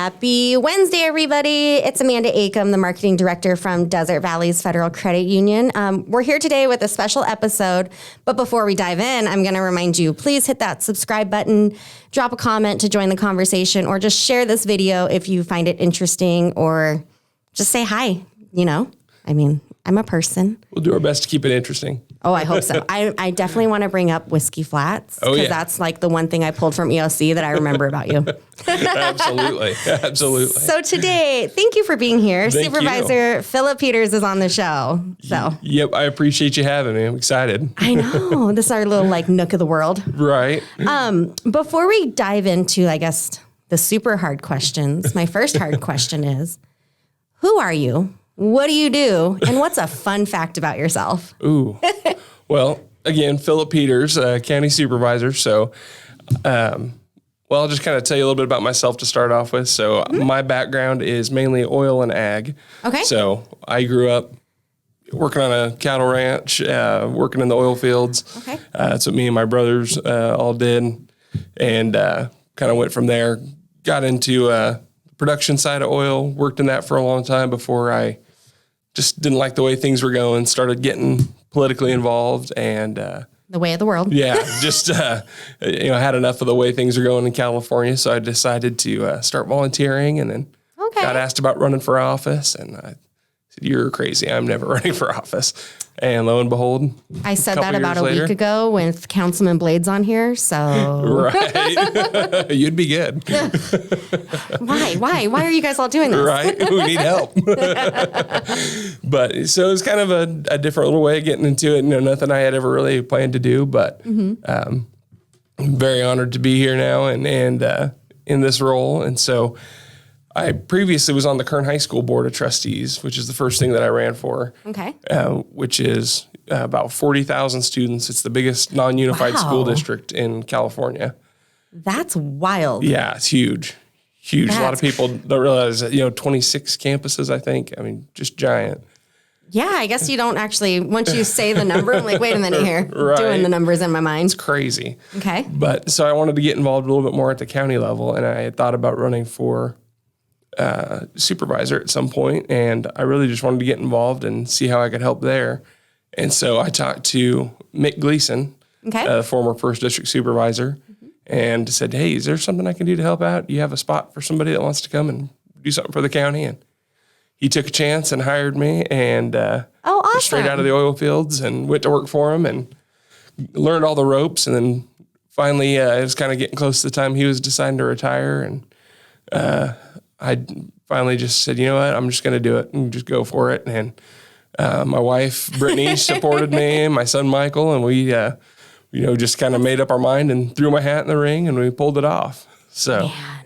Happy Wednesday, everybody. It's Amanda Acom, the marketing director from Desert Valleys Federal Credit Union. We're here today with a special episode, but before we dive in, I'm going to remind you, please hit that subscribe button, drop a comment to join the conversation, or just share this video if you find it interesting, or just say hi. You know, I mean, I'm a person. We'll do our best to keep it interesting. Oh, I hope so. I definitely want to bring up Whiskey Flats because that's like the one thing I pulled from EOC that I remember about you. Absolutely. Absolutely. So today, thank you for being here. Thank Supervisor Phillip Peters is on the show. So Yep, I appreciate you having me. I'm excited. I know. This is our little like nook of the world. Right. Before we dive into, I guess, the super hard questions, my first hard question is, who are you? What do you do? And what's a fun fact about yourself? Ooh. Well, again, Phillip Peters, County Supervisor. So, I'll just kind of tell you a little bit about myself to start off with. So my background is mainly oil and ag. Okay. So I grew up working on a cattle ranch, working in the oil fields. Okay. That's what me and my brothers all did. And kind of went from there, got into the production side of oil, worked in that for a long time before I just didn't like the way things were going, started getting politically involved, and The way of the world. yeah, just had enough of the way things are going in California. So I decided to start volunteering, and then got asked about running for office, and I said, "You're crazy. I'm never running for office." And lo and behold, I said that about a week ago with Councilman Blades on here. So right, you'd be good. Why are you guys all doing this? Right, we need help. But so it was kind of a different little way of getting into it. Nothing I had ever really planned to do, but I'm very honored to be here now and in this role. And so I previously was on the Kern High School Board of Trustees, which is the first thing that I ran for. Okay. Which is about 40,000 students. It's the biggest non-unified school district in California. That's wild. Yeah, it's huge. Huge. A lot of people don't realize that, 26 campuses, I think. I mean, just giant. Yeah, I guess you don't actually, once you say the number, I'm like, wait a minute here. Right. Doing the numbers in my mind. It's crazy. Okay. But so I wanted to get involved a little bit more at the county level, and I had thought about running for supervisor at some point, and I really just wanted to get involved and see how I could help there. And so I talked to Mick Gleason, the former first district supervisor, and said, "Hey, is there something I can do to help out? You have a spot for somebody that wants to come and do something for the county?" And he took a chance and hired me, and awesome. straight out of the oil fields, and went to work for him and learned all the ropes. And then finally, it was kind of getting close to the time he was deciding to retire, and I finally just said, "You know what? I'm just going to do it and just go for it." And my wife Brittany supported me, my son Michael, and we just kind of made up our mind and threw my hat in the ring, and we pulled it off. So, man,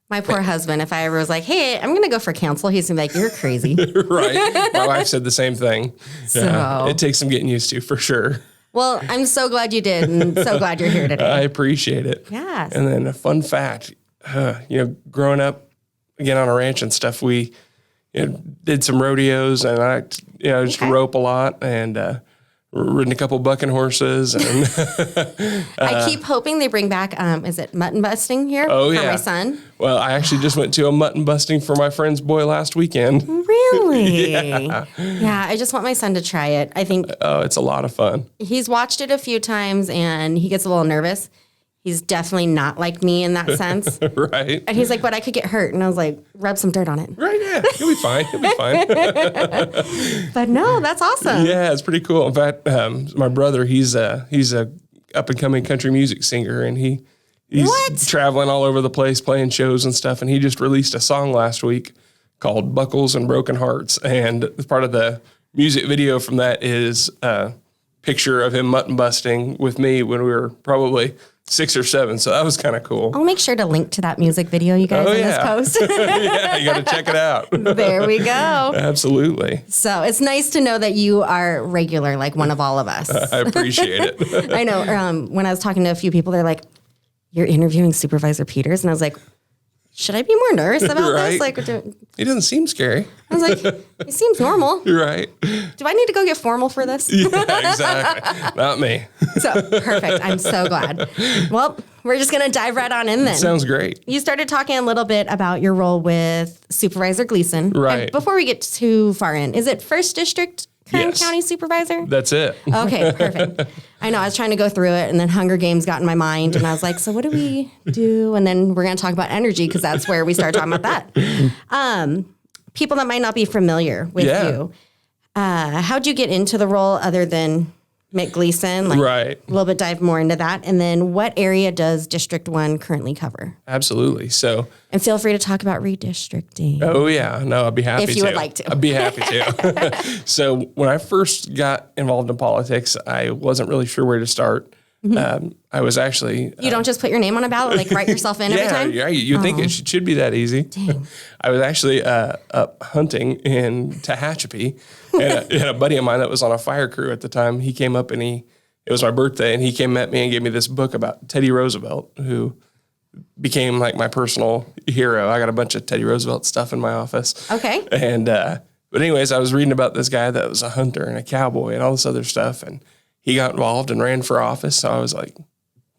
my poor husband, if I ever was like, "Hey, I'm going to go for council," he's going to be like, "You're crazy." Right. My wife said the same thing. So it takes some getting used to, for sure. Well, I'm so glad you did, and so glad you're here today. I appreciate it. Yes. And then a fun fact, growing up, again, on a ranch and stuff, we did some rodeos, and I just rope a lot, and ridden a couple bucking horses. And I keep hoping they bring back, is it mutton busting here for my son? Well, I actually just went to a mutton busting for my friend's boy last weekend. Really? Yeah, I just want my son to try it. I think it's a lot of fun. He's watched it a few times, and he gets a little nervous. He's definitely not like me in that sense. Right. And he's like, "But I could get hurt." And I was like, "Rub some dirt on it." Right, yeah. You'll be fine. You'll be fine. But no, that's awesome. Yeah, it's pretty cool. In fact, my brother, he's a up-and-coming country music singer, and he's traveling all over the place, playing shows and stuff, and he just released a song last week called Buckles and Broken Hearts. And part of the music video from that is a picture of him mutton busting with me when we were probably 6 or 7, so that was kind of cool. I'll make sure to link to that music video, you guys, in this post. Yeah, you got to check it out. There we go. Absolutely. So it's nice to know that you are regular, like one of all of us. I appreciate it. I know. When I was talking to a few people, they're like, "You're interviewing Supervisor Peters?" And I was like, should I be more nervous about this? Like, he doesn't seem scary. I was like, he seems normal. You're right. Do I need to go get formal for this? Yeah, exactly. Not me. So perfect. I'm so glad. Well, we're just going to dive right on in then. Sounds great. You started talking a little bit about your role with Supervisor Gleason. Right. And before we get too far in, is it 1st District Kern County Supervisor? That's it. Okay, perfect. I know, I was trying to go through it, and then Hunger Games got in my mind, and I was like, so what do we do? And then we're going to talk about energy, because that's where we start talking about that. People that might not be familiar with you, how'd you get into the role other than Mick Gleason? Right. A little bit dive more into that. And then what area does District 1 currently cover? Absolutely. So, and feel free to talk about redistricting. Oh, yeah. No, I'd be happy to. If you would like to. I'd be happy to. So when I first got involved in politics, I wasn't really sure where to start. I was actually... You don't just put your name on a ballot, like write yourself in every time? Yeah, you think it should be that easy. Dang. I was actually up hunting in Tehachapi, and a buddy of mine that was on a fire crew at the time, he came up and it was my birthday, and he came at me and gave me this book about Teddy Roosevelt, who became like my personal hero. I got a bunch of Teddy Roosevelt stuff in my office. Okay. And, but anyways, I was reading about this guy that was a hunter and a cowboy and all this other stuff, and he got involved and ran for office. So I was like,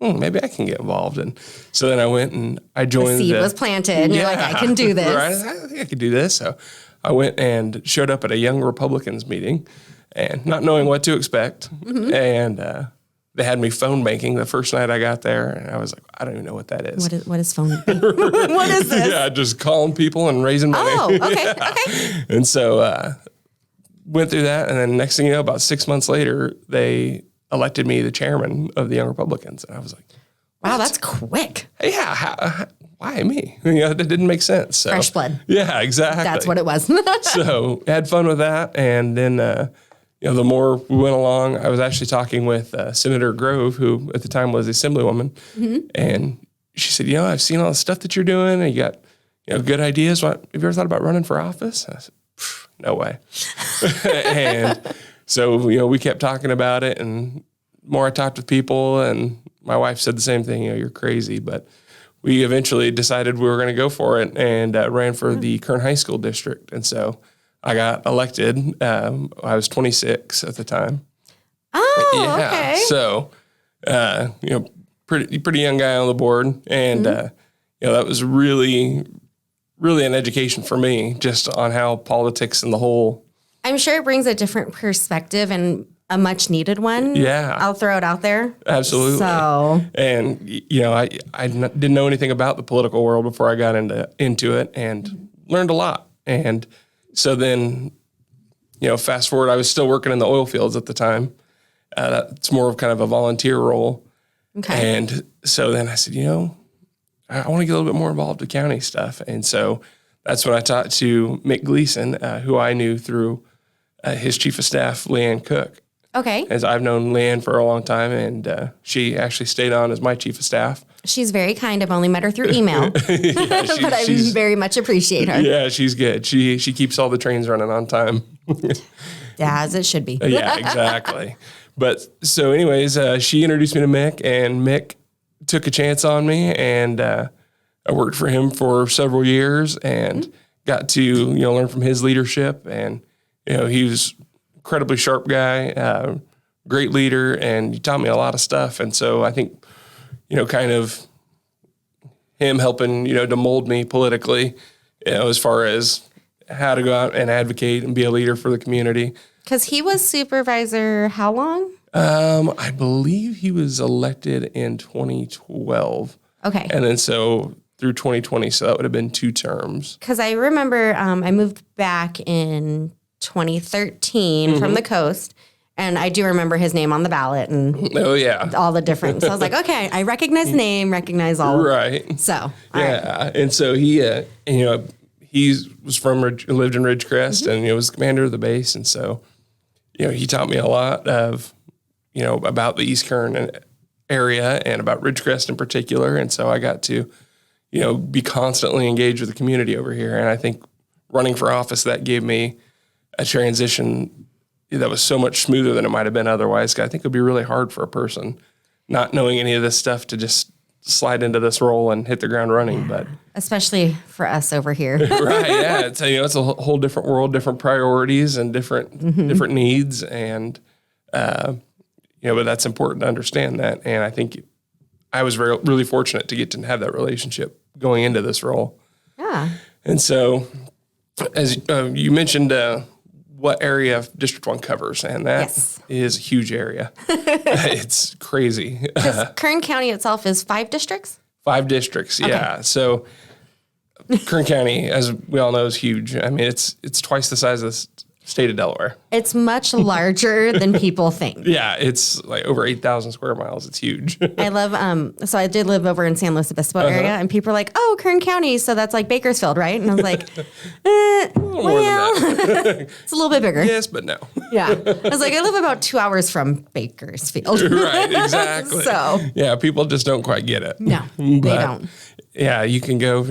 maybe I can get involved. And so then I went and I joined. The seed was planted. And you're like, I can do this. Right? I think I could do this. So I went and showed up at a Young Republicans meeting, and not knowing what to expect. And they had me phone banking the first night I got there. And I was like, I don't even know what that is. What is phone banking? What is this? Yeah, just calling people and raising money. Oh, okay. And so went through that, and then next thing you know, about 6 months later, they elected me the chairman of the Young Republicans, and I was like, wow, that's quick. Yeah, why me? That didn't make sense. So, fresh blood. Yeah, exactly. That's what it was. So had fun with that, and then the more we went along, I was actually talking with Senator Grove, who at the time was the Assemblywoman, and she said, I've seen all the stuff that you're doing, and you got good ideas. Have you ever thought about running for office? I said, no way. And so, we kept talking about it, and the more I talked with people, and my wife said the same thing, you're crazy. But we eventually decided we were going to go for it, and ran for the Kern High School district. And so I got elected. I was 26 at the time. Oh, okay. So, pretty young guy on the board. And, that was really an education for me, just on how politics and the whole. I'm sure it brings a different perspective and a much needed one. Yeah. I'll throw it out there. Absolutely. So. And, I didn't know anything about the political world before I got into it, and learned a lot. And so then, fast forward, I was still working in the oil fields at the time. That's more of kind of a volunteer role. Okay. And so then I said, I want to get a little bit more involved with county stuff. And so that's when I talked to Mick Gleason, who I knew through his chief of staff, Leanne Cook. Okay. As I've known Leanne for a long time, and she actually stayed on as my chief of staff. She's very kind. I've only met her through email, but I very much appreciate her. Yeah, she's good. She keeps all the trains running on time. Yeah, as it should be. Yeah, exactly. But so anyways, she introduced me to Mick, and Mick took a chance on me, and I worked for him for several years, and got to learn from his leadership. And he was an incredibly sharp guy, great leader, and he taught me a lot of stuff. And so I think kind of him helping to mold me politically, as far as how to go out and advocate and be a leader for the community. Because he was supervisor how long? I believe he was elected in 2012. Okay. And then so through 2020, so that would have been 2 terms. Because I remember I moved back in 2013 from the coast, and I do remember his name on the ballot and all the different. So I was like, okay, I recognize the name, recognize all. Right. So all yeah, right. And so he, he was from lived in Ridgecrest, and was the commander of the base, and so he taught me a lot of about the East Kern area and about Ridgecrest in particular, and so I got to be constantly engaged with the community over here. And I think running for office, that gave me a transition that was so much smoother than it might have been otherwise. I think it would be really hard for a person not knowing any of this stuff to just slide into this role and hit the ground running. But especially for us over here. Right, yeah. It's it's a whole different world, different priorities, and different needs. And, but that's important to understand that. And I think I was really fortunate to get to have that relationship going into this role. Yeah. And so, as you mentioned, what area District 1 covers, and that is a huge area. It's crazy. Kern County itself is 5 districts? 5 districts, yeah. So Kern County, as we all know, is huge. I mean, it's twice the size of the state of Delaware. It's much larger than people think. Yeah, it's like over 8,000 square miles. It's huge. I love, so I did live over in San Luis Obispo area, and people are like, oh, Kern County, so that's like Bakersfield, right? And I was like, well, it's a little bit bigger. Yes, but no. Yeah. I was like, I live about 2 hours from Bakersfield. Right, exactly. So. Yeah, people just don't quite get it. No, they don't. Yeah, you can go,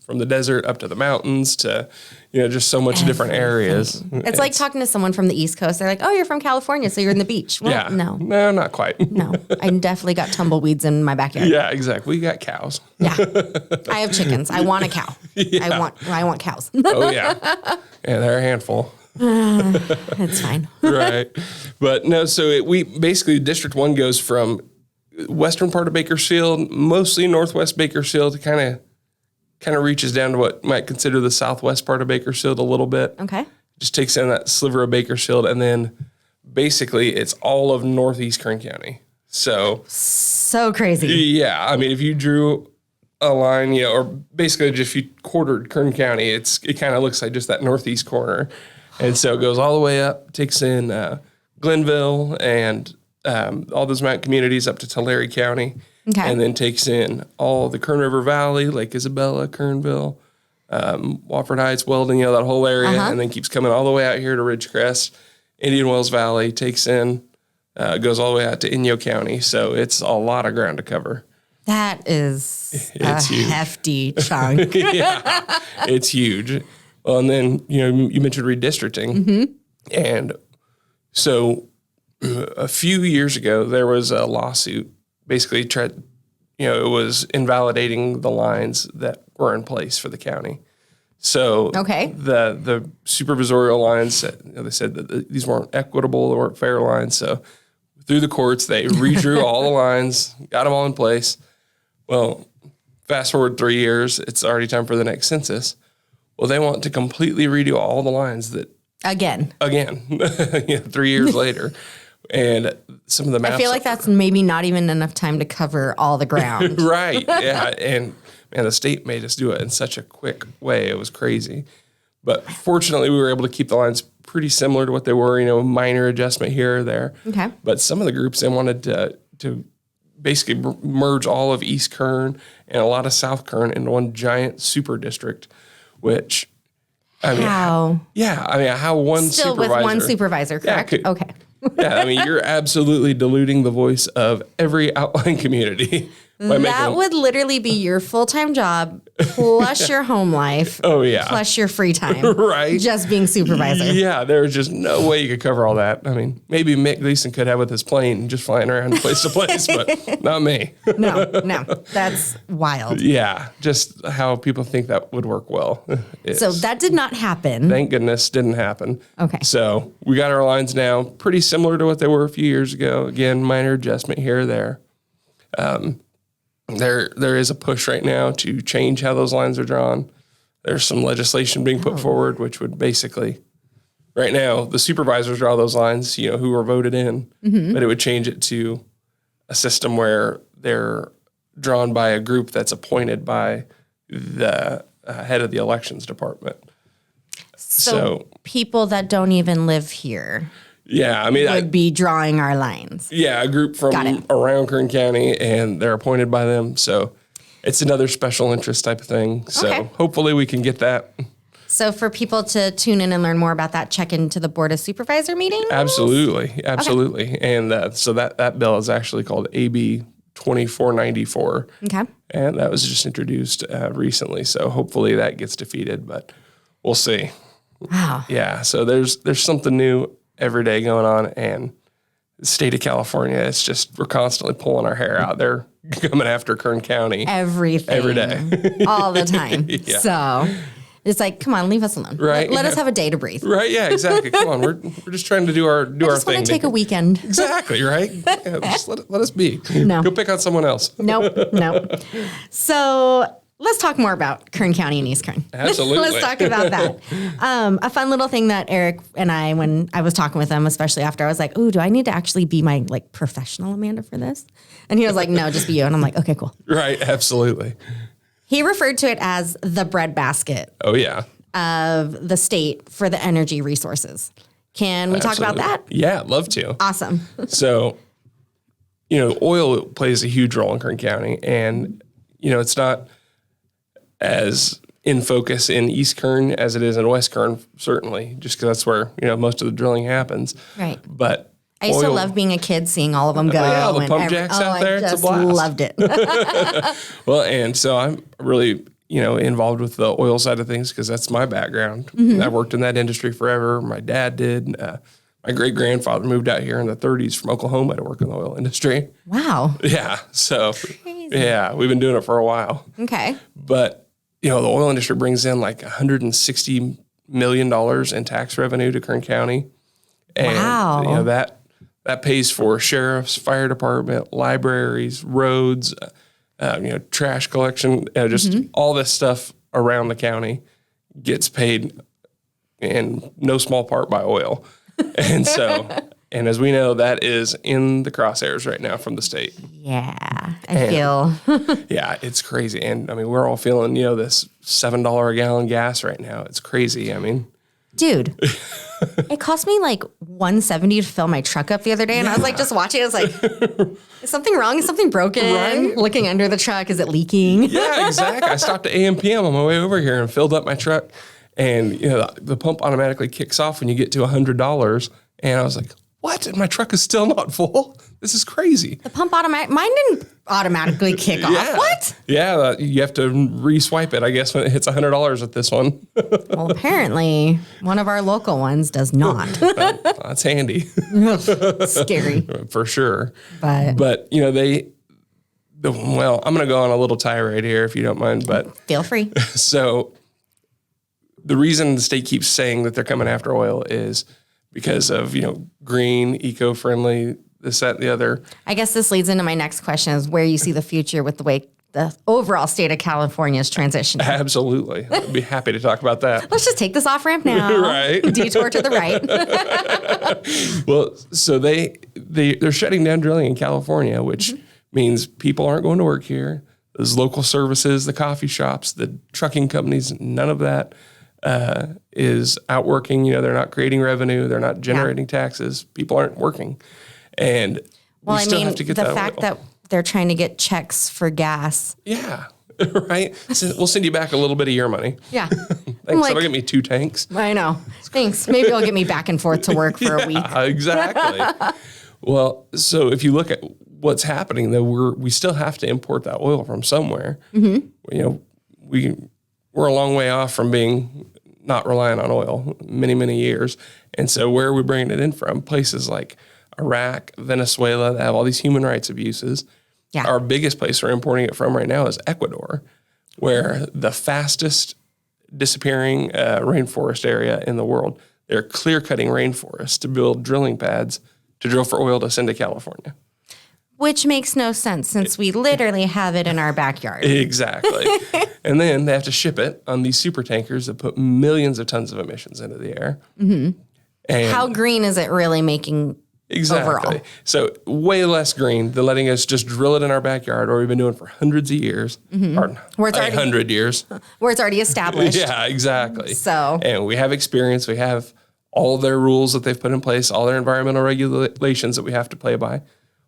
from the desert up to the mountains to, just so much different areas. It's like talking to someone from the East Coast. They're like, oh, you're from California, so you're in the beach. Well, yeah. No, not quite. No, I definitely got tumbleweeds in my backyard. Yeah, exactly. We got cows. Yeah, I have chickens. I want a cow. Yeah. I want cows. Oh, yeah. Yeah, they're a handful. It's fine. Right. But no, so we basically, District 1 goes from western part of Bakersfield, mostly northwest Bakersfield, to kind of reaches down to what you might consider the southwest part of Bakersfield a little bit. Okay. Just takes in that sliver of Bakersfield, and then basically it's all of northeast Kern County. So crazy. Yeah, I mean, if you drew a line, or basically just if you quartered Kern County, it kind of looks like just that northeast corner. And so it goes all the way up, takes in Glenville and all those mountain communities up to Tulare County. Okay. And then takes in all the Kern River Valley, Lake Isabella, Kernville, Wofford Heights, Weldon, that whole area, and then keeps coming all the way out here to Ridgecrest, Indian Wells Valley, takes in, goes all the way out to Inyo County. So it's a lot of ground to cover. That is It's huge. Hefty chunk. Yeah, it's huge. Well, and then, you mentioned redistricting. And so a few years ago, there was a lawsuit basically it was invalidating the lines that were in place for the county. So the supervisorial lines, they said that these weren't equitable, they weren't fair lines. So through the courts, they redrew all the lines, got them all in place. Well, fast forward 3 years, it's already time for the next census. Well, they want to completely redo all the lines again, 3 years later. And some of the maps. I feel like that's maybe not even enough time to cover all the ground. Right. Yeah. And the state made us do it in such a quick way. It was crazy. But fortunately, we were able to keep the lines pretty similar to what they were, minor adjustment here or there. Okay. But some of the groups, they wanted to basically merge all of East Kern and a lot of South Kern into one giant super district, which, how? Yeah. I mean, how one Still supervisor. with one supervisor, correct? Yeah, okay. Yeah, I mean, you're absolutely diluting the voice of every outlying community. That would literally be your full-time job plus your home life. Oh, yeah. Plus your free time. Right. Just being supervisor. Yeah, there's just no way you could cover all that. I mean, maybe Mick Gleason could have with his plane just flying around place to place, but not me. No, that's wild. Yeah, just how people think that would work well. So that did not happen. Thank goodness didn't happen. Okay. So we got our lines now pretty similar to what they were a few years ago. Again, minor adjustment here or there. There is a push right now to change how those lines are drawn. There's some legislation being put forward, which would basically, right now, the supervisors draw those lines, who were voted in, but it would change it to a system where they're drawn by a group that's appointed by the head of the elections department. So people that don't even live here. Yeah, I mean, would be drawing our lines. Yeah, a group from around Kern County, and they're appointed by them. So it's another special interest type of thing. So hopefully we can get that. So for people to tune in and learn more about that, check into the Board of Supervisor meeting? Absolutely. Okay. And so that bill is actually called AB 2494. Okay. And that was just introduced recently. So hopefully that gets defeated, but we'll see. Wow. Yeah, so there's something new every day going on, and the state of California, it's just, we're constantly pulling our hair out. They're coming after Kern County. Everything. Every day. All the time. Yeah. So It's like, come on, leave us alone. Right. Let us have a day to breathe. Right. Yeah, exactly. Come on. We're just trying to do our I just thing. want to take a weekend. Exactly. Right. Yeah, just let us be. No. Go pick on someone else. Nope. So let's talk more about Kern County and East Kern. Absolutely. Let's talk about that. A fun little thing that Eric and I, when I was talking with him, especially after, I was like, "Ooh, do I need to actually be my like professional Amanda for this?" And he was like, "No, just be you." And I'm like, "Okay, cool." Right. Absolutely. He referred to it as the breadbasket Oh yeah. of the state for the energy resources. Can we talk about that? Yeah, I'd love to. Awesome. So, oil plays a huge role in Kern County, and it's not as in focus in East Kern as it is in West Kern, certainly, just because that's where most of the drilling happens. Right. But I used to love being a kid, seeing all of them go. Yeah, the pump jacks out there. It's a blast. Loved it. Well, and so I'm really involved with the oil side of things because that's my background. I worked in that industry forever. My dad did. My great grandfather moved out here in the 30s from Oklahoma to work in the oil industry. Wow. Yeah. So yeah, we've been doing it for a while. Okay. But the oil industry brings in like $160 million in tax revenue to Kern County. And, wow. That pays for sheriffs, fire department, libraries, roads, trash collection, just all this stuff around the county gets paid in no small part by oil. And so, and as we know, that is in the crosshairs right now from the state. Yeah, I feel. Yeah, it's crazy. And I mean, we're all feeling, this $7 a gallon gas right now. It's crazy. I mean, dude, it cost me like $170 to fill my truck up the other day. And I was like, just watching it. I was like, is something wrong? Is something broken? Right? Looking under the truck. Is it leaking? Yeah, exactly. I stopped at AM/PM on my way over here and filled up my truck. And, the pump automatically kicks off when you get to $100. And I was like, what? And my truck is still not full? This is crazy. The pump mine didn't automatically kick off. What? Yeah, you have to re-swipe it, I guess, when it hits $100 at this one. Well, apparently, one of our local ones does not. That's handy. Scary. For sure. But I'm going to go on a little tirade here if you don't mind. But feel free. So the reason the state keeps saying that they're coming after oil is because of, green, eco-friendly, this, that, and the other. I guess this leads into my next question is where you see the future with the way the overall state of California is transitioning. Absolutely. I'd be happy to talk about that. Let's just take this off ramp now. Right. Detour to the right. Well, so they're shutting down drilling in California, which means people aren't going to work here. Those local services, the coffee shops, the trucking companies, none of that is outworking. They're not creating revenue. They're not generating taxes. People aren't working. And we still have to get that the fact that they're trying to get checks for gas. Yeah, right? So we'll send you back a little bit of your money. Yeah. Thanks. That'll get me 2 tanks. I know. Thanks. Maybe it'll get me back and forth to work for a week. Exactly. Well, so if you look at what's happening, though, we still have to import that oil from somewhere. We're a long way off from being not reliant on oil, many, many years. And so where are we bringing it in from? Places like Iraq, Venezuela, that have all these human rights abuses. Yeah. Our biggest place we're importing it from right now is Ecuador, where the fastest disappearing rainforest area in the world. They're clear-cutting rainforests to build drilling pads to drill for oil to send to California. Which makes no sense since we literally have it in our backyard. Exactly. And then they have to ship it on these super tankers that put millions of tons of emissions into the air. And how green is it really making exactly. overall? So way less green than letting us just drill it in our backyard, or we've been doing for hundreds of years. Or Where it's already 100 years. Where it's already established. Yeah, exactly. So. And we have experience. We have all their rules that they've put in place, all their environmental regulations that we have to play by.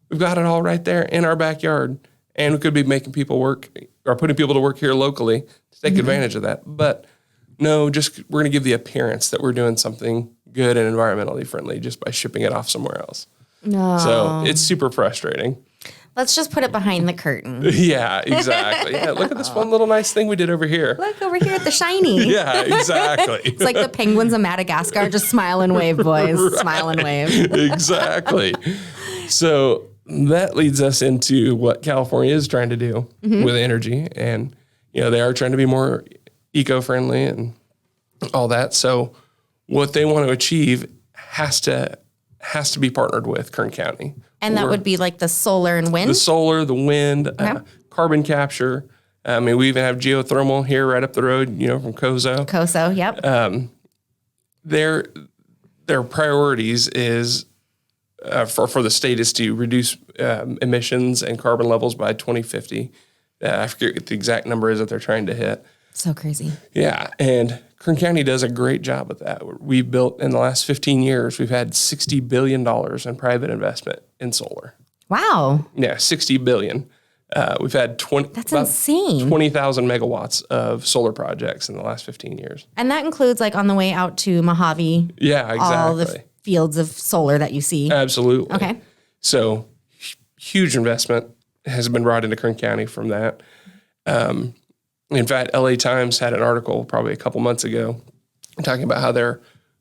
We've got it all right there in our backyard. And we could be making people work or putting people to work here locally to take advantage of that. But no, we're going to give the appearance that we're doing something good and environmentally friendly just by shipping it off somewhere else. No. So it's super frustrating. Let's just put it behind the curtain. Yeah, exactly. Yeah, look at this one little nice thing we did over here. Look over here at the shiny. Yeah, exactly. It's like the penguins of Madagascar. Just smile and wave, boys. Right. Smile and wave. Exactly. So that leads us into what California is trying to do with energy. And, they are trying to be more eco-friendly and all that. So what they want to achieve has to be partnered with Kern County. And that would be like the solar and wind? The solar, the wind, carbon capture. I mean, we even have geothermal here right up the road, from COSO. COSO, yep. Their priorities is for the state is to reduce emissions and carbon levels by 2050. I forget what the exact number is that they're trying to hit. So crazy. Yeah, and Kern County does a great job with that. We've built, in the last 15 years, we've had $60 billion in private investment in solar. Wow. Yeah, $60 billion. We've had That's insane. 20,000 megawatts of solar projects in the last 15 years. And that includes like on the way out to Mojave. Yeah, exactly. All the fields of solar that you see. Absolutely. Okay. So huge investment has been brought into Kern County from that. In fact, LA Times had an article probably a couple months ago talking about how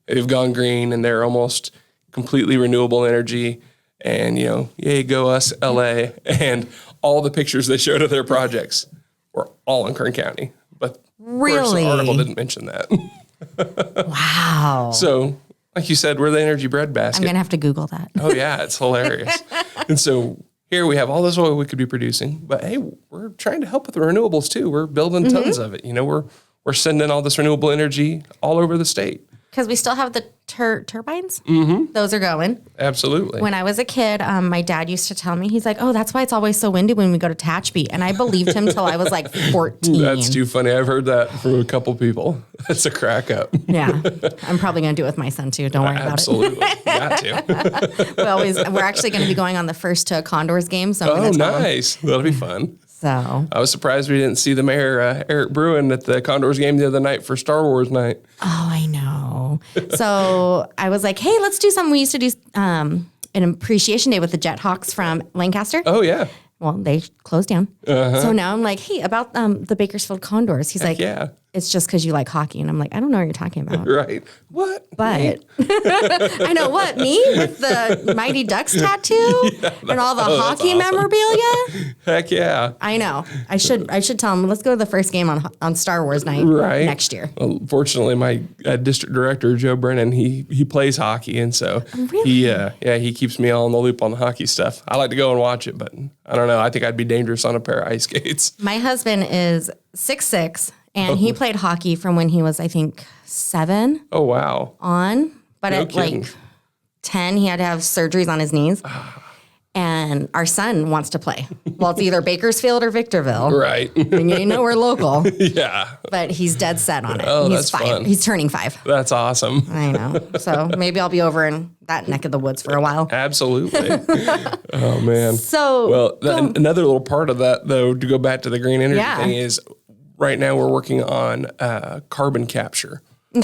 they've gone green and they're almost completely renewable energy. And, yay, go us, LA. And all the pictures they showed of their projects were all in Kern County. But really? Of course, the article didn't mention that. Wow. So, like you said, we're the energy breadbasket. I'm going to have to Google that. Oh, yeah, it's hilarious. And so here we have all this oil we could be producing, but hey, we're trying to help with the renewables too. We're building tons of it. We're sending all this renewable energy all over the state. Because we still have the turbines. Mm-hmm. Those are going. Absolutely. When I was a kid, my dad used to tell me, he's like, oh, that's why it's always so windy when we go to Tehachapi. And I believed him till I was like 14. That's too funny. I've heard that from a couple people. That's a crack up. Yeah. I'm probably going to do it with my son too. Don't worry about it. Absolutely. Got to. We're actually going to be going on the first to a Condors game. So Oh, nice. That'll be fun. So I was surprised we didn't see the mayor, Eric Bruin, at the Condors game the other night for Star Wars night. Oh, I know. So I was like, hey, let's do something. We used to do an appreciation day with the Jethawks from Lancaster. Oh, yeah. Well, they closed down. So now I'm like, hey, about the Bakersfield Condors. He's like, yeah. It's just because you like hockey. And I'm like, I don't know what you're talking about. Right. What? But I know what, me with the Mighty Ducks tattoo and all the hockey memorabilia. Heck yeah. I know. I should tell him, let's go to the first game on Star Wars night next year. Well, fortunately, my district director, Joe Brennan, he plays hockey. And so he keeps me all in the loop on the hockey stuff. I like to go and watch it, but I don't know. I think I'd be dangerous on a pair of ice skates. My husband is 6'6", and he played hockey from when he was, I think, 7. Oh, wow. On. But No at kidding. like 10, he had to have surgeries on his knees. And our son wants to play. Well, it's either Bakersfield or Victorville. Right. And we're local. Yeah. But he's dead set on it. Oh, He's that's 5. fun. He's turning 5. That's awesome. I know. So maybe I'll be over in that neck of the woods for a while. Absolutely. Oh, man. So, another little part of that, though, to go back to the green energy thing is right now we're working on carbon capture,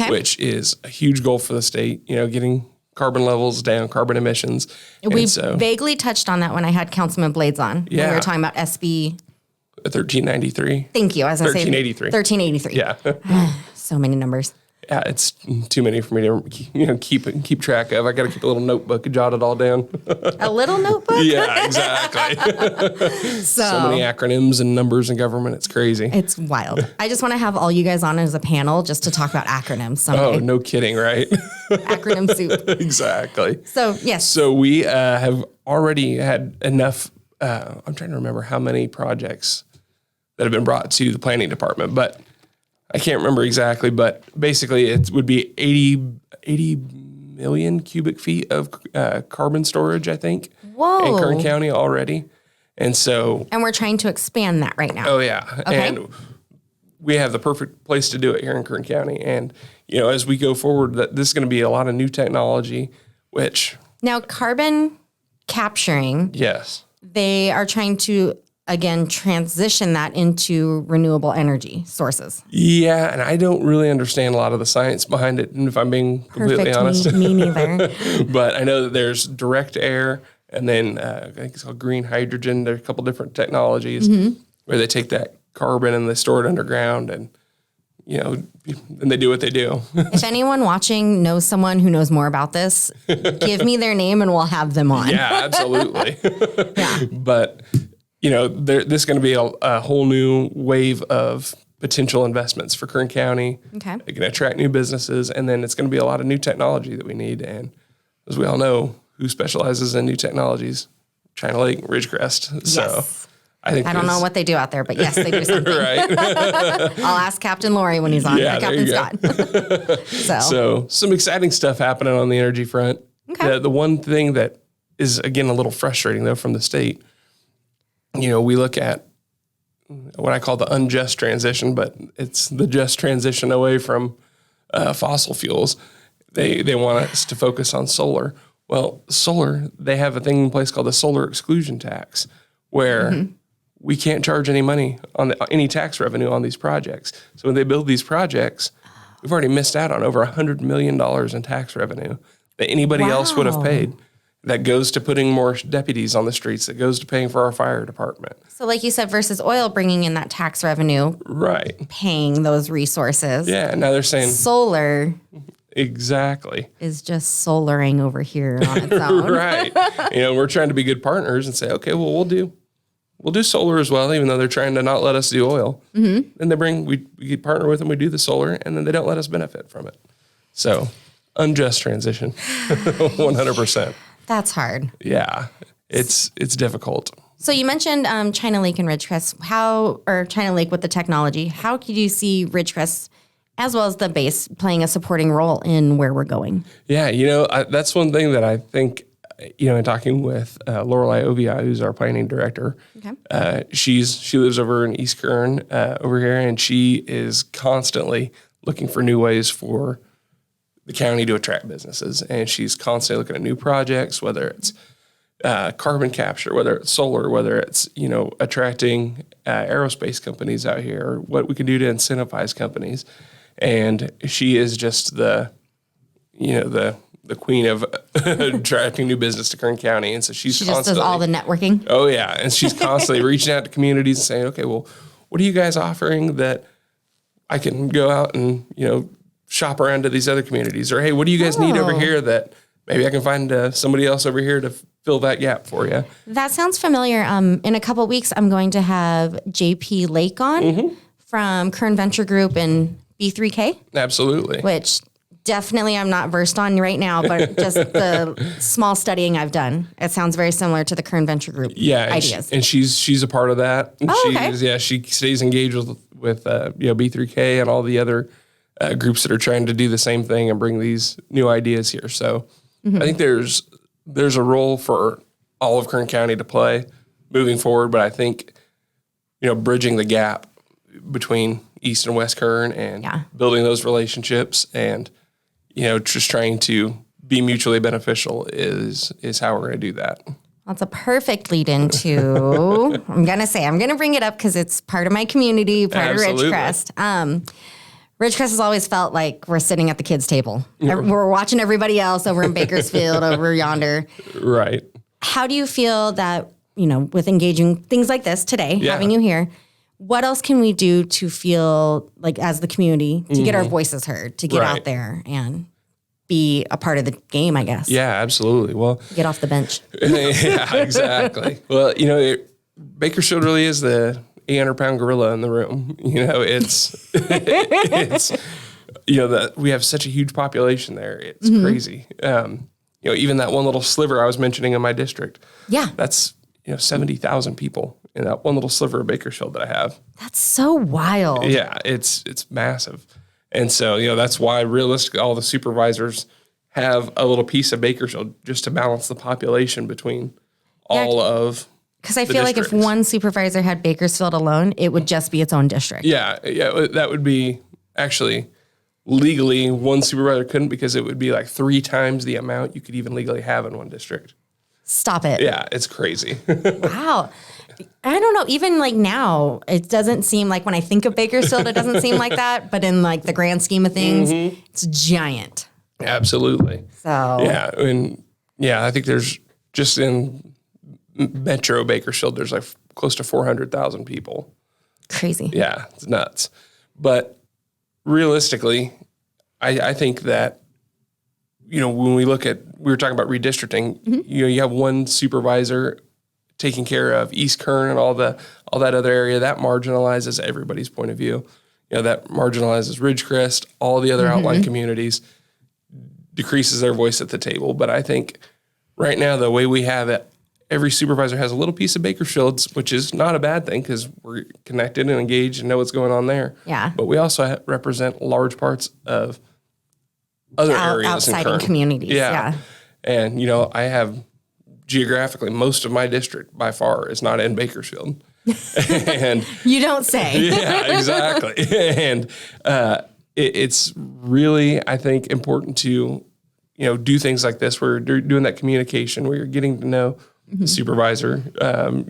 which is a huge goal for the state, getting carbon levels down, carbon emissions. We vaguely touched on that when I had Councilman Blades on. Yeah. When we were talking about SB 1393. Thank you. As I say, 1383. 1383. Yeah. So many numbers. Yeah, it's too many for me to keep track of. I got to keep a little notebook and jot it all down. A little notebook? Yeah, exactly. So many acronyms and numbers in government. It's crazy. It's wild. I just want to have all you guys on as a panel just to talk about acronyms someday. Oh, no kidding, right? Acronym soup. Exactly. So, yes. So we have already had enough. I'm trying to remember how many projects that have been brought to the planning department, but I can't remember exactly, but basically it would be 80 million cubic feet of carbon storage, I think, in Kern County already. And so... And we're trying to expand that right now. Oh, yeah. Okay. And we have the perfect place to do it here in Kern County. And, as we go forward, this is going to be a lot of new technology, which... Now, carbon capturing... Yes. They are trying to... again, transition that into renewable energy sources. Yeah, and I don't really understand a lot of the science behind it, and if I'm being completely honest. Me neither. But I know that there's direct air, and then I think it's called green hydrogen. There's a couple different technologies where they take that carbon and they store it underground, and and they do what they do. If anyone watching knows someone who knows more about this, give me their name and we'll have them on. Yeah, absolutely. Yeah. But... this is going to be a whole new wave of potential investments for Kern County. Okay. It can attract new businesses, and then it's going to be a lot of new technology that we need. And as we all know, who specializes in new technologies? China Lake, Ridgecrest. So Yes. I don't know what they do out there, but yes, they do something. Right. I'll ask Captain Lori when he's on, Yeah, or Captain Scott. So some exciting stuff happening on the energy front. Okay. The one thing that is, again, a little frustrating, though, from the state, we look at what I call the unjust transition, but it's the just transition away from fossil fuels. They want us to focus on solar. Well, solar, they have a thing in place called the Solar Exclusion Tax, where we can't charge any money on any tax revenue on these projects. So when they build these projects, we've already missed out on over $100 million in tax revenue that anybody else would have paid. That goes to putting more deputies on the streets, that goes to paying for our fire department. So like you said, versus oil bringing in that tax revenue, Right. paying those resources. Yeah, now they're saying Solar exactly. is just solaring over here on its own. Right. We're trying to be good partners and say, okay, well, we'll do solar as well, even though they're trying to not let us do oil. Mm-hmm. Then we partner with them, we do the solar, and then they don't let us benefit from it. So unjust transition, 100%. That's hard. Yeah, it's difficult. So you mentioned China Lake and Ridgecrest. Or China Lake with the technology. How could you see Ridgecrest, as well as the base, playing a supporting role in where we're going? Yeah, that's one thing that I think, in talking with Lorelei Ovia, who's our planning director. Okay. She lives over in East Kern over here, and she is constantly looking for new ways for the county to attract businesses. And she's constantly looking at new projects, whether it's carbon capture, whether it's solar, whether it's, attracting aerospace companies out here, or what we can do to incentivize companies. And she is just the queen of attracting new business to Kern County. And so she just does all the networking. Oh, yeah. And she's constantly reaching out to communities and saying, okay, well, what are you guys offering that I can go out and, shop around to these other communities? Or, hey, what do you guys need over here that maybe I can find somebody else over here to fill that gap for you? That sounds familiar. In a couple of weeks, I'm going to have JP Lake on from Kern Venture Group and B3K. Absolutely. Which definitely I'm not versed on right now, but just the small studying I've done, it sounds very similar to the Kern Venture Group ideas. And she's a part of that. And okay. She stays engaged with B3K and all the other groups that are trying to do the same thing and bring these new ideas here. So I think there's a role for all of Kern County to play moving forward, but I think, bridging the gap between East and West Kern and building those relationships and, just trying to be mutually beneficial is how we're going to do that. That's a perfect lead into, I'm going to bring it up because it's part of my community, part of Ridgecrest. Ridgecrest has always felt like we're sitting at the kids' table. We're watching everybody else over in Bakersfield, over yonder. Right. How do you feel that, with engaging things like this today, having you here, what else can we do to feel like as the community to get our voices heard, to get out there and be a part of the game, I guess? Yeah, absolutely. Well, get off the bench. Yeah, exactly. Well, Bakersfield really is the 800-pound gorilla in the room. It's that we have such a huge population there. It's crazy. Even that one little sliver I was mentioning in my district. Yeah. That's 70,000 people in that one little sliver of Bakersfield that I have. That's so wild. Yeah, it's massive. And so, that's why realistically all the supervisors have a little piece of Bakersfield just to balance the population between all of. Because I feel like if one supervisor had Bakersfield alone, it would just be its own district. Yeah, that would be actually legally one supervisor couldn't, because it would be like 3 times the amount you could even legally have in one district. Stop it. Yeah, it's crazy. Wow. I don't know. Even like now, it doesn't seem like when I think of Bakersfield, it doesn't seem like that. But in like the grand scheme of things, it's giant. Absolutely. So I think there's just in Metro Bakersfield, there's like close to 400,000 people. Crazy. Yeah, it's nuts. But realistically, I think that, when we were talking about redistricting, you have one supervisor taking care of East Kern and all that other area, that marginalizes everybody's point of view. that marginalizes Ridgecrest, all the other outlying communities, decreases their voice at the table. But I think right now, the way we have it, every supervisor has a little piece of Bakersfield's, which is not a bad thing because we're connected and engaged and know what's going on there. Yeah. But we also represent large parts of other areas outside in communities. Yeah. And, I have geographically most of my district by far is not in Bakersfield. And you don't say. Yeah, exactly. And it's really, I think, important to, do things like this where you're doing that communication, where you're getting to know the supervisor,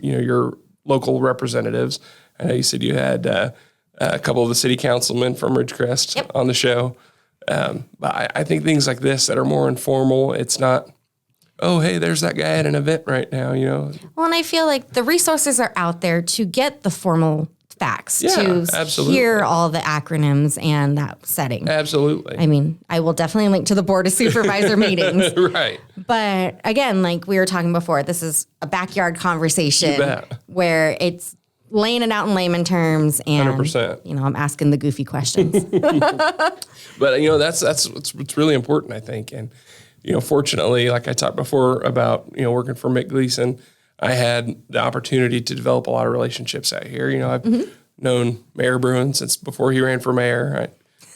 your local representatives. I know you said you had a couple of the city councilmen from Ridgecrest on the show. But I think things like this that are more informal, it's not, oh, hey, there's that guy at an event right now, Well, and I feel like the resources are out there to get the formal facts, to absolutely. hear all the acronyms and that setting. Absolutely. I mean, I will definitely link to the Board of Supervisor meetings. Right. But again, like we were talking before, this is a backyard conversation where it's laying it out in layman terms and 100%. I'm asking the goofy questions. But that's what's really important, I think. And fortunately, like I talked before about working for Mick Gleason, I had the opportunity to develop a lot of relationships out here. I've known Mayor Bruin since before he ran for mayor.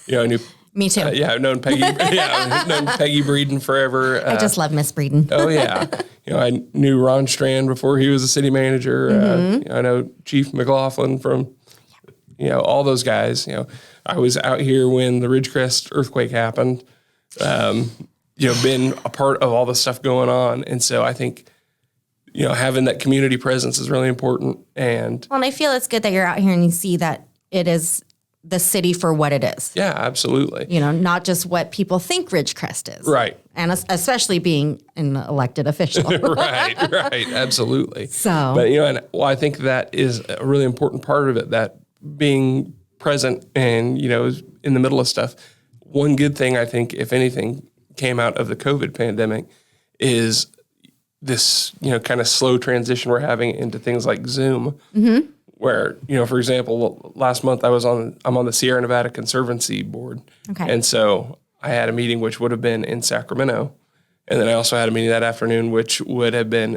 I knew. Me too. I've known Peggy. I've known Peggy Breeden forever. I just love Miss Breeden. Oh yeah. I knew Ron Strand before he was a city manager. I know Chief McLaughlin from, all those guys. I was out here when the Ridgecrest earthquake happened. Been a part of all the stuff going on, and so I think, having that community presence is really important. And I feel it's good that you're out here and you see that it is the city for what it is. Yeah, absolutely. Not just what people think Ridgecrest is. Right. And especially being an elected official. Right, absolutely. So. But, I think that is a really important part of it, that being present and, in the middle of stuff. One good thing, I think, if anything, came out of the COVID pandemic is this, kind of slow transition we're having into things like Zoom, where, for example, last month I'm on the Sierra Nevada Conservancy Board. Okay. And so I had a meeting which would have been in Sacramento. And then I also had a meeting that afternoon, which would have been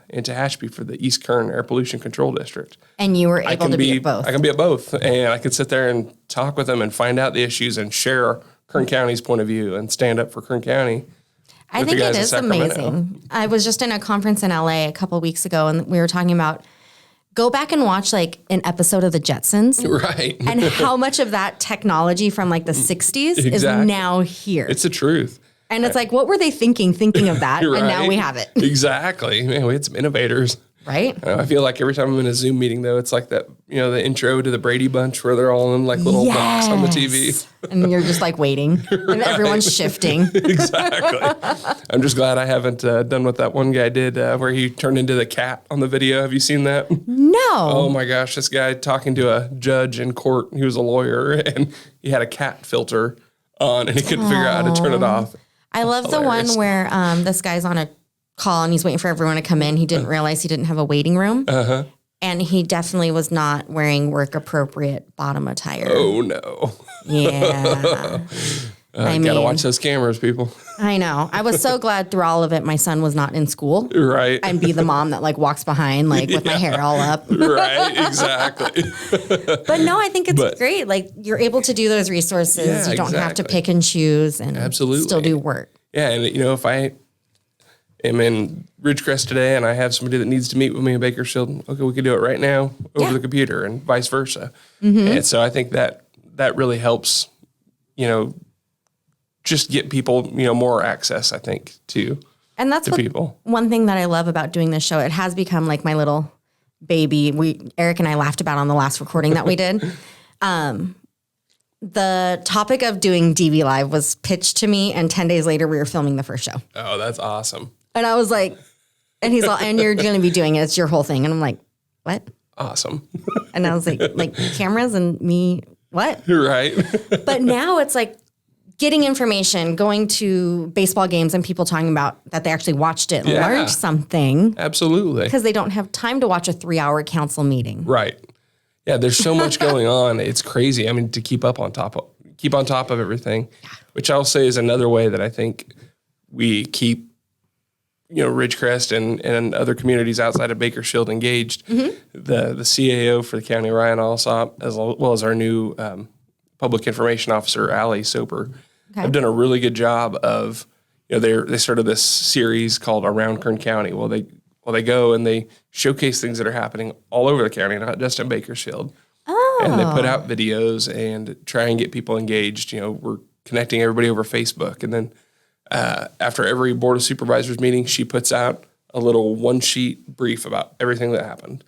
in Tehachapi for the East Kern Air Pollution Control District. And you were able to be at both. I can be at both. And I could sit there and talk with them and find out the issues and share Kern County's point of view and stand up for Kern County. I think it is amazing. I was just in a conference in LA a couple of weeks ago, and we were talking about go back and watch like an episode of the Jetsons. Right. And how much of that technology from like the 60s is now here. It's the truth. And it's like, what were they thinking of that? Right. And now we have it. Exactly. Man, we had some innovators. Right. I feel like every time I'm in a Zoom meeting, though, it's like that, the intro to the Brady Bunch where they're all in like little box on the TV. And you're just like waiting and everyone's shifting. Exactly. I'm just glad I haven't done what that one guy did where he turned into the cat on the video. Have you seen that? No. Oh my gosh. This guy talking to a judge in court. He was a lawyer and he had a cat filter on and he couldn't figure out how to turn it off. I love the one where this guy's on a call and he's waiting for everyone to come in. He didn't realize he didn't have a waiting room. Uh-huh. And he definitely was not wearing work appropriate bottom attire. Oh no. Yeah. I mean, gotta watch those cameras, people. I know. I was so glad through all of it my son was not in school. Right. And be the mom that like walks behind like with my hair all up. Right, exactly. But no, I think it's great. Like you're able to do those resources. Yeah, you don't have to pick and choose and still do work. Yeah, and if I am in Ridgecrest today and I have somebody that needs to meet with me in Bakersfield, okay, we could do it right now over the computer and vice versa. Mm-hmm. And so I think that really helps, just get people, more access, I think, to people. One thing that I love about doing this show, it has become like my little baby. Eric and I laughed about on the last recording that we did. The topic of doing DV Live was pitched to me, and 10 days later we were filming the first show. Oh, that's awesome. And I was like, and he's all, and you're going to be doing it. It's your whole thing. And I'm like, what? Awesome. And I was like cameras and me, what? Right. But now it's like getting information, going to baseball games and people talking about that they actually watched it and learned something. Absolutely. Because they don't have time to watch a 3-hour council meeting. Right. Yeah, there's so much going on. It's crazy. I mean, to keep on top of everything, which I'll say is another way that I think we keep, Ridgecrest and other communities outside of Bakersfield engaged. The CAO for the county, Ryan Alsop, as well as our new public information officer, Allie Soper, have done a really good job of, they started this series called Around Kern County. Well, they go and they showcase things that are happening all over the county, not just in Bakersfield. Oh. And they put out videos and try and get people engaged. We're connecting everybody over Facebook. And then after every Board of Supervisors meeting, she puts out a little one-sheet brief about everything that happened.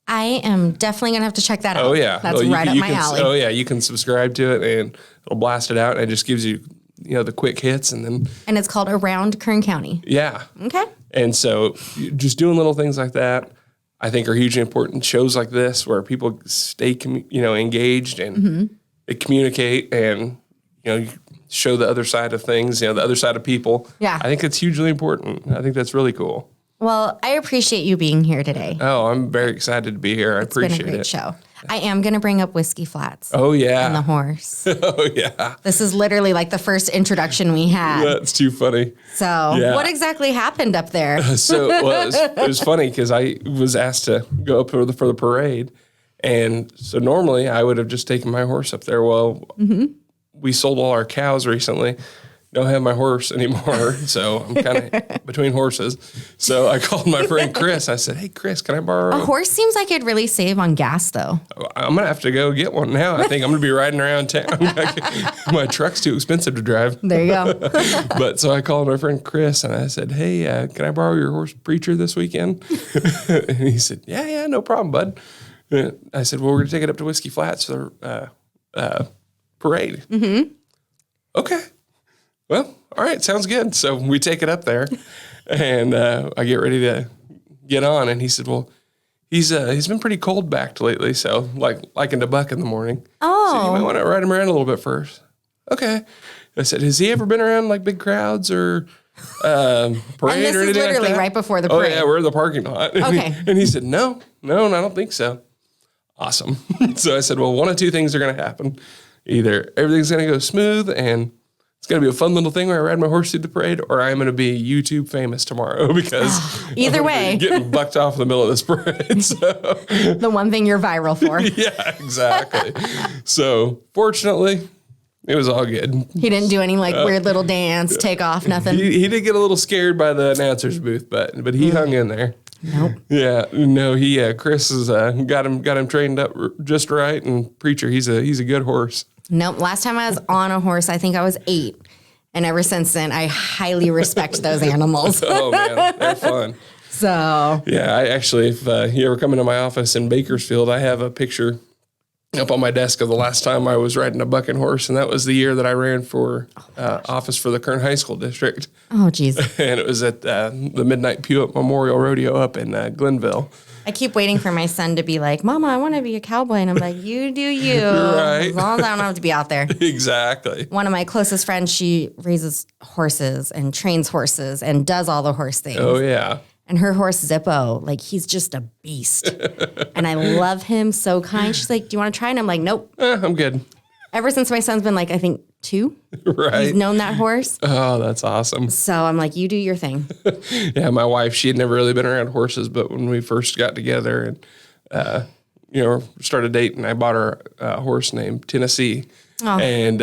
I am definitely going to have to check that out. Oh, yeah. That's right up my alley. Oh, yeah. You can subscribe to it, and it'll blast it out, and it just gives you, the quick hits. And it's called Around Kern County. Yeah. Okay. And so just doing little things like that, I think, are hugely important. Shows like this where people stay, engaged and they communicate and, show the other side of things, the other side of people. Yeah. I think it's hugely important. I think that's really cool. Well, I appreciate you being here today. Oh, I'm very excited to be here. I appreciate it. It's been a great show. I am going to bring up Whiskey Flats. Oh, yeah. And the horse. Oh, yeah. This is literally like the first introduction we had. That's too funny. So what exactly happened up there? It was funny because I was asked to go up for the parade. And so normally I would have just taken my horse up there. Well, we sold all our cows recently. Don't have my horse anymore, so I'm kind of between horses. So I called my friend Chris. I said, "Hey, Chris, can I borrow a horse?" Seems like it'd really save on gas, though. I'm gonna have to go get one now. I think I'm gonna be riding around town. My truck's too expensive to drive. There you go. But so I called my friend Chris and I said, "Hey, can I borrow your horse, Preacher, this weekend?" And he said, "Yeah, no problem, bud." And I said, "Well, we're gonna take it up to Whiskey Flats for parade." Okay. Well, all right, sounds good. So we take it up there, and I get ready to get on, and he said, "Well, he's been pretty cold backed lately, so liking to buck in the morning. Oh, so you might want to ride him around a little bit first." Okay. I said, "Has he ever been around like big crowds or parade or anything like that?" And this is literally right before the parade. Oh yeah, we're in the parking lot. Okay. And he said, "No, I don't think so." Awesome. So I said, "Well, one of two things are going to happen: either everything's going to go smooth and it's going to be a fun little thing where I ride my horse through the parade, or I'm going to be YouTube famous tomorrow because either way, getting bucked off in the middle of this parade." So, the one thing you're viral for. Yeah, exactly. So fortunately, it was all good. He didn't do any weird little dance, take off, nothing. He did get a little scared by the announcer's booth, but he hung in there. Nope. Yeah, no, Chris has got him trained up just right, and Preacher, he's a good horse. Nope. Last time I was on a horse, I think I was 8. And ever since then, I highly respect those animals. Oh, man. They're fun. So. Yeah, I actually, if you ever come into my office in Bakersfield, I have a picture up on my desk of the last time I was riding a bucking horse. And that was the year that I ran for office for the Kern High School District. Oh, geez. And it was at the Midnight Pewit Memorial Rodeo up in Glenville. I keep waiting for my son to be like, "Mama, I want to be a cowboy." And I'm like, "You do you." Right. As long as I don't have to be out there. Exactly. One of my closest friends, she raises horses and trains horses and does all the horse things. Oh, yeah. And her horse, Zippo, he's just a beast. And I love him, so kind. She's like, "Do you want to try?" And I'm like, "Nope." I'm good. Ever since my son's been I think 2. Right. He's known that horse. Oh, that's awesome. So I'm like, "You do your thing." Yeah, my wife, she had never really been around horses, but when we first got together and, started dating, I bought her a horse named Tennessee. Oh. And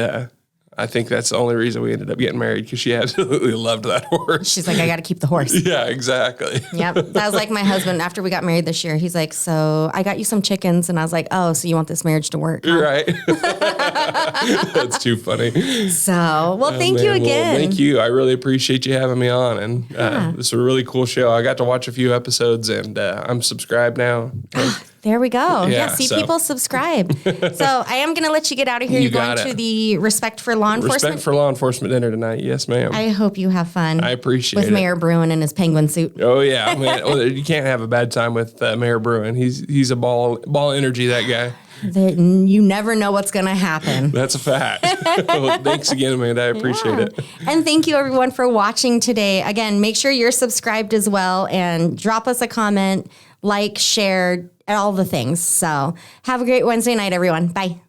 I think that's the only reason we ended up getting married, because she absolutely loved that horse. She's like, "I got to keep the horse." Yeah, exactly. Yep. That was like my husband after we got married this year. He's like, "So I got you some chickens." And I was like, "Oh, so you want this marriage to work?" Huh? Right. That's too funny. So, thank you again. Well, thank you. I really appreciate you having me on. And this is a really cool show. I got to watch a few episodes, and I'm subscribed now. There we go. Yeah, people subscribe. So I am going to let you get out of here. You're going to the Respect for Law Enforcement? Respect for Law Enforcement dinner tonight. Yes, ma'am. I hope you have fun. I appreciate it. With Mayor Bruin in his penguin suit. Oh, yeah. Man, you can't have a bad time with Mayor Bruin. He's a ball energy, that guy. You never know what's going to happen. That's a fact. Well, thanks again, Amanda. I appreciate it. And thank you, everyone, for watching today. Again, make sure you're subscribed as well, and drop us a comment, share, all the things. So have a great Wednesday night, everyone. Bye.